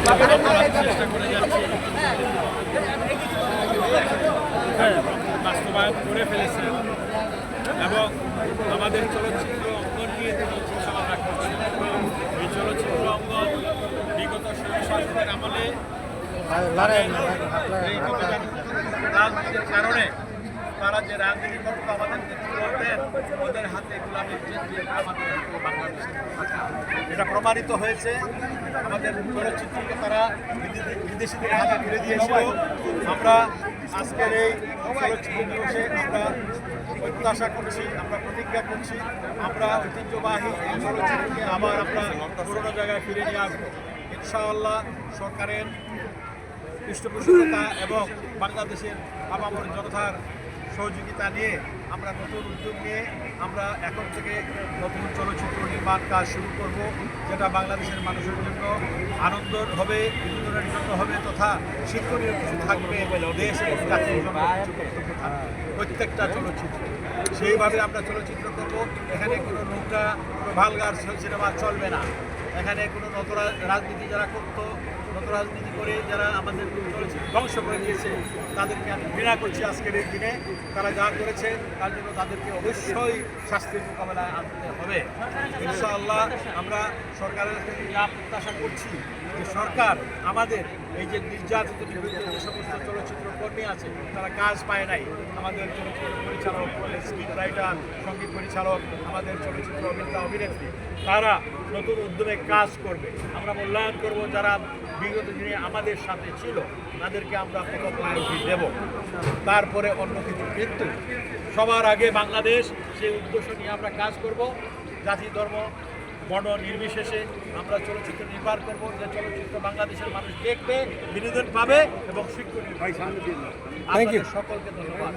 চেষ্টা করে যাচ্ছি, বাস্তবায়ন করে ফেলেছে এবং আমাদের চলচ্চিত্র অঙ্গন নিয়ে তিনি চিন্তাভাবনা করছেন। এই চলচ্চিত্র অঙ্গন বিগত স্বৈরশাসনের আমলে রাজনীতির কারণে তারা যে রাজনীতি করতো আমাদেরকে বলতেন ওদের হাতে গোলামের আমাদের বাংলাদেশের এটা প্রমাণিত হয়েছে। আমাদের চলচ্চিত্রকে তারা বিদেশিদের হাতে তুলে দিয়েছিল। আমরা আজকের এই চলচ্চিত্র দিবসে আমরা প্রত্যাশা করছি, আমরা প্রতিজ্ঞা করছি, আমরা ঐতিহ্যবাহী এই চলচ্চিত্রকে আবার আমরা পুরোনো জায়গায় ফিরে নিয়ে আসবো ইনশাআল্লাহ। সরকারের পৃষ্ঠপোষকতা এবং বাংলাদেশের আপামর জনতার সহযোগিতা নিয়ে আমরা নতুন উদ্যোগ নিয়ে আমরা এখন থেকে নতুন চলচ্চিত্র নির্মাণ কাজ শুরু করব, যেটা বাংলাদেশের মানুষের জন্য আনন্দের হবে, বিনোদনের জন্য হবে, তথা শিক্ষণীয় কিছু থাকবে, দেশ এবং জাতির জন্য প্রত্যেকটা চলচ্চিত্র সেইভাবে আমরা চলচ্চিত্র করব। এখানে কোনো নোংরা কোনো ভালগার সিনেমা চলবে না। এখানে কোনো নত রাজনীতি যারা করতো, নত রাজনীতি করে যারা আমাদের চলচ্চিত্র ধ্বংস করে দিয়েছে তাদেরকে আমি ঘৃণা করছি আজকের এই দিনে। তারা যা করেছে তার জন্য তাদেরকে অবশ্যই শাস্তির মোকাবেলায় আনতে হবে ইনশাআল্লাহ। আমরা সরকারের কাছে যা প্রত্যাশা করছি যে সরকার আমাদের এই যে নির্যাতিত বিরুদ্ধে যে সমস্ত চলচ্চিত্র কর্মী আছে তারা কাজ পায় নাই, আমাদের চলচ্চিত্র পরিচালক, স্ক্রিপ্ট রাইটার, সঙ্গীত পরিচালক, আমাদের চলচ্চিত্র অভিনেতা অভিনেত্রী, তারা নতুন উদ্যমে কাজ করবে। আমরা মূল্যায়ন করব যারা বিগত দিনে আমাদের সাথে ছিল তাদেরকে আমরা প্রথম প্রায়োরিটি দেব, তারপরে অন্য কিছু। কিন্তু সবার আগে বাংলাদেশ, সেই উদ্দেশ্য নিয়ে আমরা কাজ করব। জাতি ধর্ম বর্ণ নির্বিশেষে আমরা চলচ্চিত্র নির্মাণ করব, যে চলচ্চিত্র বাংলাদেশের মানুষ দেখবে, বিনোদন পাবে এবং শিক্ষণীয়। সকলকে ধন্যবাদ।